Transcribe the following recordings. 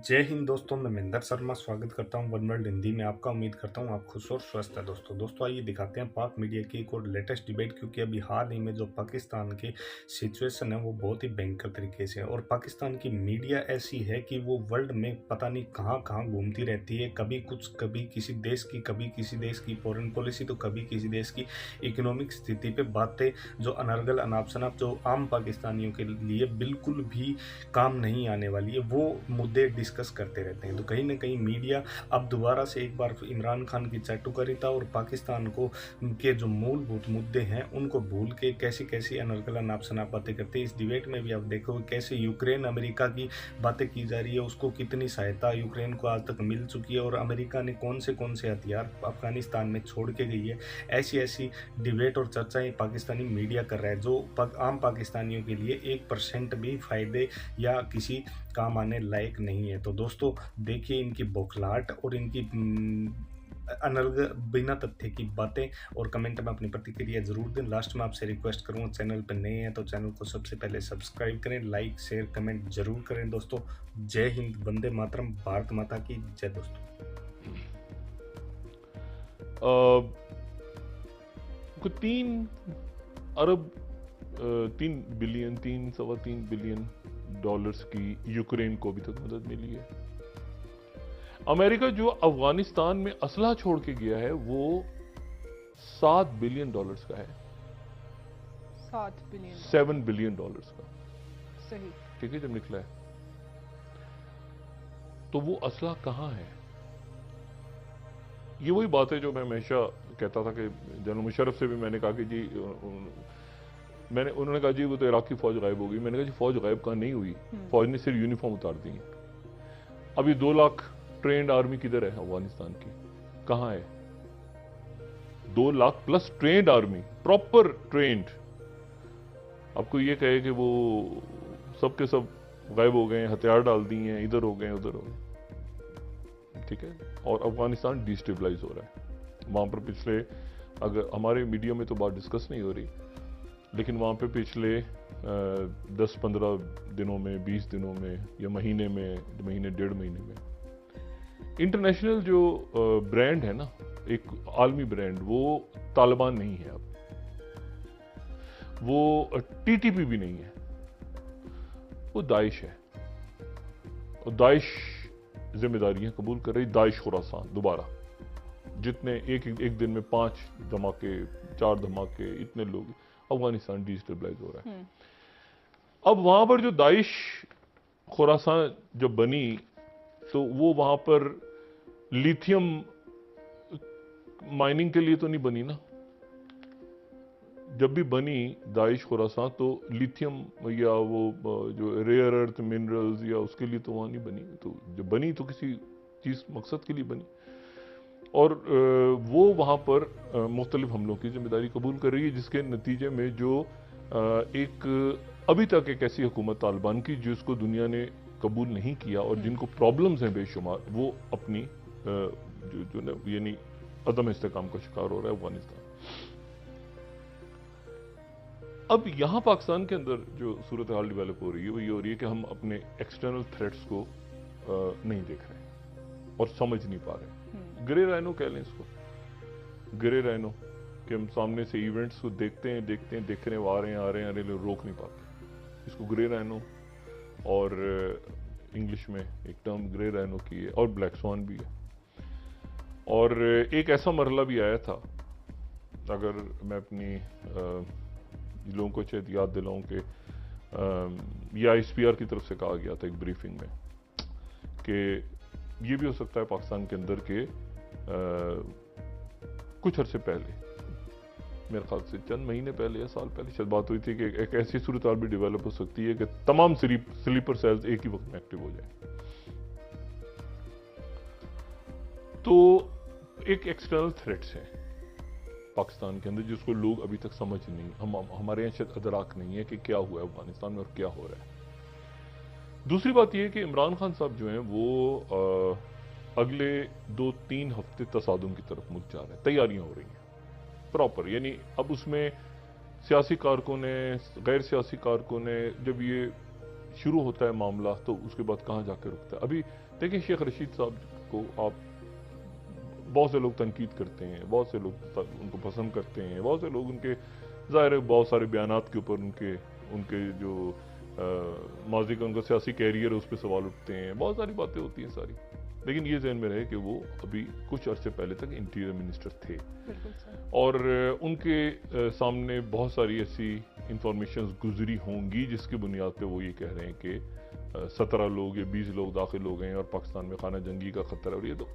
जय हिंद दोस्तों, मैं महेंद्र शर्मा स्वागत करता हूं वन वर्ल्ड हिंदी में आपका। उम्मीद करता हूं आप खुश और स्वस्थ हैं। दोस्तों आइए दिखाते हैं पाक मीडिया की एक और लेटेस्ट डिबेट, क्योंकि अभी हाल ही में जो पाकिस्तान की सिचुएशन है वो बहुत ही भयंकर तरीके से है। और पाकिस्तान की मीडिया ऐसी है कि वो वर्ल्ड में पता नहीं कहां कहां घूमती रहती है, कभी कुछ, कभी किसी देश की, कभी किसी देश की फॉरेन पॉलिसी, तो कभी किसी देश की इकोनॉमिक स्थिति पे बातें, जो अनर्गल अनाप शनाप, जो आम पाकिस्तानियों के लिए बिल्कुल भी काम नहीं आने वाली है, वो मुद्दे डिस्कस करते रहते हैं। तो कहीं ना कहीं मीडिया अब दोबारा से एक बार इमरान खान की चाटुकारिता और पाकिस्तान को के जो मूलभूत मुद्दे हैं उनको भूल के कैसी कैसी अनर्गल अनाप शनाप बातें करते हैं। इस डिबेट में भी आप देखोगे कैसे यूक्रेन अमेरिका की बातें की जा रही है, उसको कितनी सहायता यूक्रेन को आज तक मिल चुकी है और अमेरिका ने कौन से हथियार अफगानिस्तान में छोड़ के गई है। ऐसी ऐसी डिबेट और चर्चाएं पाकिस्तानी मीडिया कर रहा है, जो आम पाकिस्तानियों के लिए 1% भी फायदे या किसी काम आने लायक नहीं है। तो दोस्तों देखिए इनकी बौखलाहट और इनकी अनर्ग बिना तथ्य की बातें, और कमेंट में अपनी प्रतिक्रिया जरूर दें। लास्ट में आपसे रिक्वेस्ट करूंगा, चैनल पर नए हैं तो चैनल को सबसे पहले सब्सक्राइब करें, लाइक शेयर कमेंट जरूर करें। दोस्तों जय हिंद, वंदे मातरम, भारत माता की जय। दोस्तों को 3 अरब 3 बिलियन 3 सवा 3 बिलियन डॉलर्स की यूक्रेन को अभी तक मदद मिली है। अमेरिका जो अफगानिस्तान में असलहा छोड़ के गया है वो 7 बिलियन डॉलर्स का है। 7 बिलियन 7 बिलियन डॉलर्स का, सही। ठीक है, जब निकला है तो वो असलहा कहां है? ये वही बात है जो मैं हमेशा कहता था कि जनरल मुशर्रफ से भी मैंने कहा कि जी उन्होंने कहा जी वो तो इराकी फौज गायब हो गई। मैंने कहा जी फौज गायब कहां नहीं हुई, फौज ने सिर्फ यूनिफॉर्म उतार दी है। अभी 2 लाख ट्रेंड आर्मी किधर है अफगानिस्तान की? कहां है? 2 lakh plus trend army, proper trend. आपको ये कहे कि वो सब के सब गायब हो गए, हथियार डाल दिए हैं, इधर हो गए उधर हो गए, ठीक है। और अफगानिस्तान डिस्टेबलाइज हो रहा है। वहां पर पिछले, अगर हमारे मीडिया में तो बात डिस्कस नहीं हो रही, लेकिन वहां पे पिछले 10-15 दिनों में, 20 दिनों में या महीने में, महीने 1.5 महीने में इंटरनेशनल जो ब्रांड है ना, एक आलमी ब्रांड, वो तालिबान नहीं है अब, वो टीटीपी भी नहीं है, वो दाइश है। और दाइश जिम्मेदारियां कबूल कर रही। दाइश खुरासान दोबारा, जितने एक दिन में 5 धमाके 4 धमाके, इतने लोग, अफगानिस्तान डिस्टेबलाइज हो रहा है। अब वहां पर जो दाइश खुरासान जब बनी तो वो वहां पर लिथियम माइनिंग के लिए तो नहीं बनी ना। जब भी बनी दाइश खुरासान तो लिथियम या वो जो रेयर अर्थ मिनरल्स या उसके लिए तो वहां नहीं बनी। तो जब बनी तो किसी चीज मकसद के लिए बनी। और वो वहां पर मुख्तलिफ हमलों की जिम्मेदारी कबूल कर रही है, जिसके नतीजे में जो एक अभी तक एक ऐसी हुकूमत तालिबान की जिसको दुनिया ने कबूल नहीं किया और जिनको प्रॉब्लम्स हैं बेशुमार, वो अपनी जो यानी अदम इस्तेकाम का शिकार हो रहा है अफगानिस्तान। अब यहां पाकिस्तान के अंदर जो सूरत हाल डेवलप हो रही है वो ये हो रही है कि हम अपने एक्सटर्नल थ्रेट्स को नहीं देख रहे और समझ नहीं पा रहे। ग्रे राइनो कह लें इसको, ग्रे राइनो, कि हम सामने से इवेंट्स को देखते हैं देखने आ रहे हैं रोक नहीं पाते। इसको ग्रे राइनो, और इंग्लिश में एक टर्म ग्रे राइनो की है, और ब्लैक स्वान भी है। और एक ऐसा मरहला भी आया था, अगर मैं अपनी लोगों को शायद याद दिलाऊं कि ये ISPR की तरफ से कहा गया था एक ब्रीफिंग में कि ये भी हो सकता है पाकिस्तान के अंदर के कुछ अरसे पहले, मेरे ख्याल से चंद महीने पहले या साल पहले शायद बात हुई थी कि एक ऐसी सूरत हाल भी डेवलप हो सकती है कि तमाम स्लीपर सेल्स एक ही वक्त में एक्टिव हो जाए। तो एक एक्सटर्नल थ्रेट्स है पाकिस्तान के अंदर जिसको लोग अभी तक समझ नहीं, हमारे यहाँ शायद अदराक नहीं है कि क्या हुआ है अफगानिस्तान में और क्या हो रहा है। दूसरी बात यह है कि इमरान खान साहब जो हैं वो अगले 2-3 हफ्ते तसादुम की तरफ मुल्क जा रहे हैं। तैयारियां हो रही हैं प्रॉपर, यानी अब उसमें सियासी कारकुन ने, गैर सियासी कारकुन ने, जब ये शुरू होता है मामला तो उसके बाद कहाँ जाकर रुकता है। अभी देखिए शेख रशीद साहब को आप बहुत से लोग तनकीद करते हैं, बहुत से लोग उनको पसंद करते हैं, बहुत से लोग उनके ज़ाहिर है बहुत सारे बयानात के ऊपर उनके जो माजी का उनका सियासी कैरियर है उस पर सवाल उठते हैं, बहुत सारी बातें होती हैं सारी। लेकिन ये ज़हन में रहे कि वो अभी कुछ अरसे पहले तक इंटीरियर मिनिस्टर थे और उनके सामने बहुत सारी ऐसी इंफॉर्मेशन गुजरी होंगी जिसकी बुनियाद पे वो ये कह रहे हैं कि 17 लोग या 20 लोग दाखिल हो गए हैं और पाकिस्तान में खाना जंगी का खतरा है। और ये तो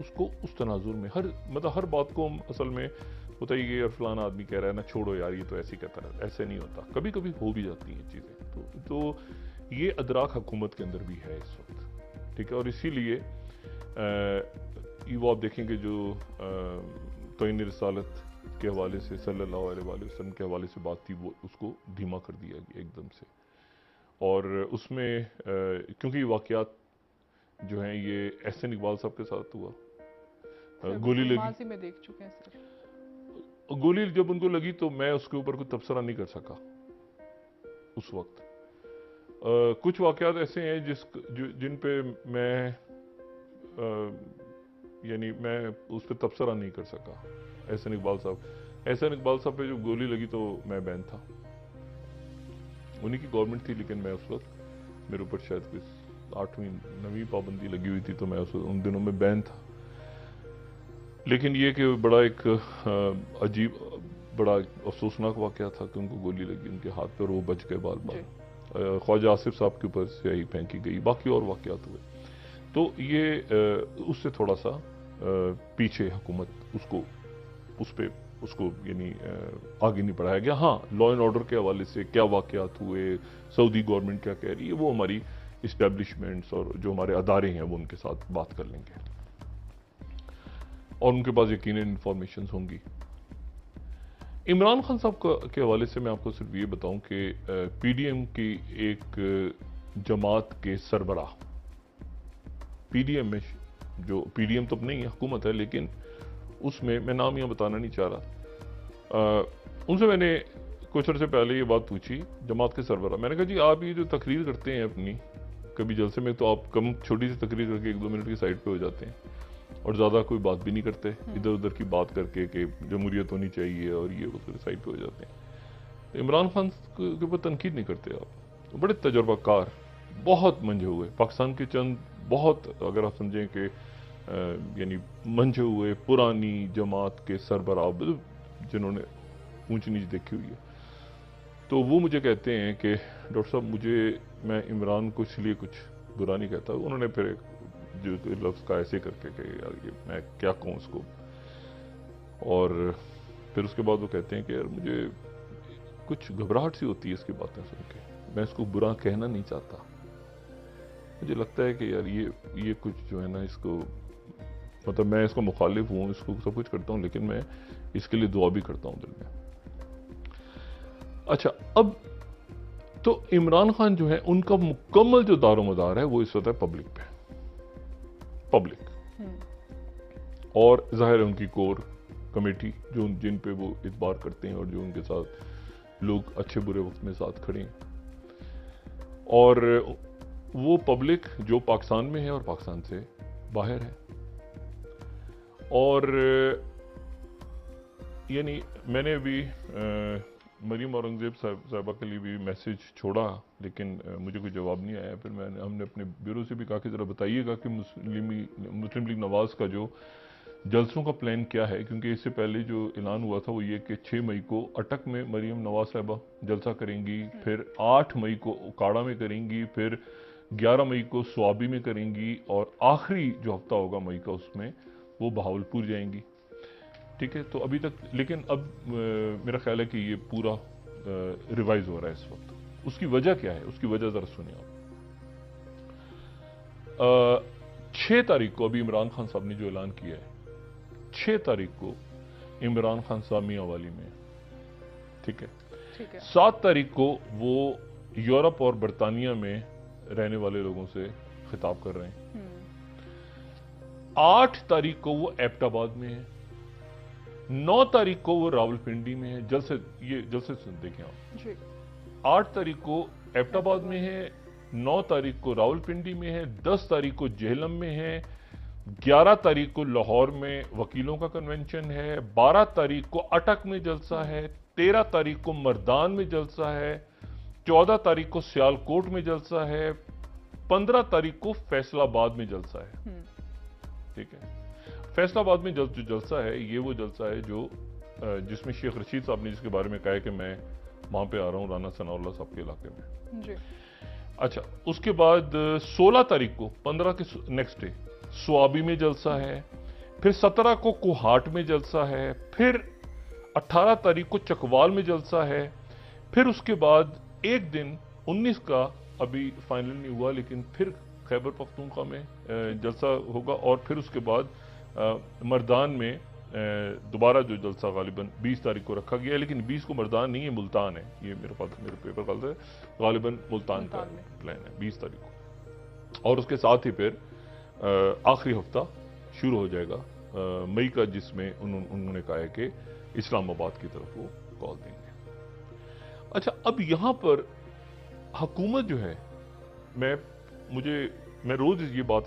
उसको उस तनाजुर में हर बात को हम असल में होता ही कि फलाना आदमी कह रहा है ना छोड़ो यार ये तो ऐसे कहता है, ऐसे नहीं होता, कभी कभी हो भी जाती हैं चीज़ें। तो ये अदराक हुकूमत के अंदर भी है इस वक्त, ठीक है। और इसीलिए वो आप देखेंगे जो तोइन रिसालत के हवाले से सल्लल्लाहु अलैहि वसल्लम के हवाले से बात थी वो उसको धीमा कर दिया गया एकदम से। और उसमें क्योंकि ये वाक़यात जो हैं ये एहसन इकबाल साहब के साथ हुआ, गोली लगी, में देख चुके हैं सर। गोली जब उनको लगी तो मैं उसके ऊपर कोई तबसरा नहीं कर सका उस वक्त। कुछ वाक़यात ऐसे हैं जिन पे मैं यानी मैं उस पर तबसरा नहीं कर सका। एहसन इकबाल साहब पे जो गोली लगी तो मैं बैन था, उन्हीं की गवर्नमेंट थी, लेकिन मैं उस वक्त मेरे ऊपर शायद कोई 8वीं 9वीं पाबंदी लगी हुई थी तो मैं उन दिनों में बैन था। लेकिन ये कि बड़ा एक अजीब बड़ा अफसोसनाक वाक़या था कि उनको गोली लगी उनके हाथ पर, वो बच गए बाल बाल। ख्वाजा आसिफ साहब के ऊपर स्याही फेंकी गई, बाकी और वाक़यात हुए। तो ये उससे थोड़ा सा पीछे हुकूमत उसको यानी आगे नहीं बढ़ाया गया। हाँ, लॉ एंड ऑर्डर के हवाले से क्या वाक़यात हुए, सऊदी गवर्नमेंट क्या कह रही है, वो हमारी इस्टेब्लिशमेंट्स और जो हमारे अदारे हैं वो उनके साथ बात कर लेंगे और उनके पास यकीनन इंफॉर्मेशन होंगी। इमरान खान साहब के हवाले से मैं आपको सिर्फ ये बताऊं कि पीडीएम की एक जमात के सरबराह, पीडीएम में जो पीडीएम तो नहीं है हुकूमत है, लेकिन उसमें मैं नाम यहाँ बताना नहीं चाह रहा, उनसे मैंने कुछ अर्से पहले ये बात पूछी, जमात के सरबराह। मैंने कहा जी आप ये जो तकरीर करते हैं अपनी कभी जलसे में, तो आप कम छोटी सी तकरीर करके 1-2 मिनट की साइड पे हो जाते हैं और ज़्यादा कोई बात भी नहीं करते, इधर उधर की बात करके कि जमहूरियत होनी चाहिए और ये वो साइड पे हो जाते हैं। इमरान खान के ऊपर तनकीद नहीं करते आप, तो बड़े तजर्बाकार, बहुत मंझे हुए, पाकिस्तान के चंद बहुत, अगर आप समझें कि यानी मंझे हुए पुरानी जमात के सरबराह जिन्होंने ऊंच नीच देखी हुई है, तो वो मुझे कहते हैं कि डॉक्टर साहब मैं इमरान को इसलिए कुछ बुरा नहीं कहता। उन्होंने फिर जो लफ्ज़ का ऐसे करके कि यार ये मैं क्या कहूँ उसको, और फिर उसके बाद वो कहते हैं कि यार मुझे कुछ घबराहट सी होती है इसकी बातें सुन के, मैं इसको बुरा कहना नहीं चाहता, मुझे लगता है कि यार ये कुछ जो है ना, इसको मतलब मैं इसको मुखालिफ हूँ, इसको सब कुछ करता हूँ, लेकिन मैं इसके लिए दुआ भी करता हूँ दिल में। अच्छा, अब तो इमरान खान जो है उनका मुकम्मल जो दारोमदार है वो इस वक्त है पब्लिक पे, पब्लिक और जाहिर है उनकी कोर कमेटी जो जिन पे वो इतबार करते हैं और जो उनके साथ लोग अच्छे बुरे वक्त में साथ खड़े हैं, और वो पब्लिक जो पाकिस्तान में है और पाकिस्तान से बाहर है। और यानी मैंने अभी मरीम औरंगजेब साहिबा के लिए भी मैसेज छोड़ा, लेकिन मुझे कोई जवाब नहीं आया। फिर हमने अपने ब्यूरो से भी कहा कि ज़रा बताइएगा कि मुस्लिम लीग नवाज़ का जो जलसों का प्लान क्या है, क्योंकि इससे पहले जो ऐलान हुआ था वो ये कि 6 मई को अटक में मरीम नवाज साहिबा जलसा करेंगी, फिर 8 मई को उकाड़ा में करेंगी, फिर 11 मई को स्वाबी में करेंगी, और आखिरी जो हफ्ता होगा मई का उसमें वो बहावलपुर जाएंगी। ठीक है, तो अभी तक, लेकिन अब मेरा ख्याल है कि ये पूरा रिवाइज हो रहा है इस वक्त। उसकी वजह क्या है, उसकी वजह जरा सुनिए आप। 6 तारीख को अभी इमरान खान साहब ने जो ऐलान किया है, 6 तारीख को इमरान खान साहब मियांवाली में, ठीक है, 7 तारीख को वो यूरोप और बरतानिया में रहने वाले लोगों से खिताब कर रहे हैं, 8 तारीख को वो एबटाबाद में है, 9 तारीख को वो रावलपिंडी में है। जल्द से देखें आप, 8 तारीख को एबटाबाद में है, 9 तारीख को रावलपिंडी में है, 10 तारीख को जेहलम में है, 11 तारीख को लाहौर में वकीलों का कन्वेंशन है, 12 तारीख को अटक में जलसा है, 13 तारीख को मर्दान में जलसा है, 14 तारीख को सियालकोट में जलसा है, 15 तारीख को फैसलाबाद में जलसा है। ठीक है, फैसलाबाद में जो जलसा है, ये वो जलसा है जो जिसमें शेख रशीद साहब ने जिसके बारे में कहा है कि मैं वहां पे आ रहा हूं राना सनाउल्लाह साहब के इलाके में जी। अच्छा, उसके बाद 16 तारीख को 15 के नेक्स्ट डे स्वाबी में जलसा है, फिर 17 को कोहाट में जलसा है, फिर 18 तारीख को चकवाल में जलसा है, फिर उसके बाद एक दिन 19 का अभी फाइनल नहीं हुआ लेकिन फिर खैबर पख्तूनख्वा में जलसा होगा, और फिर उसके बाद मर्दान में दोबारा जो जलसा गालिबन 20 तारीख को रखा गया है, लेकिन 20 को मर्दान नहीं है, मुल्तान है। ये मेरे पास मेरे पेपर गलत है, गालिबन मुल्तान का प्लान है 20 तारीख को। और उसके साथ ही फिर आखिरी हफ्ता शुरू हो जाएगा मई का, जिसमें उन्होंने कहा है कि इस्लामाबाद की तरफ वो कॉल देंगे। अच्छा, अब यहां पर हुकूमत जो है, मैं रोज ये बात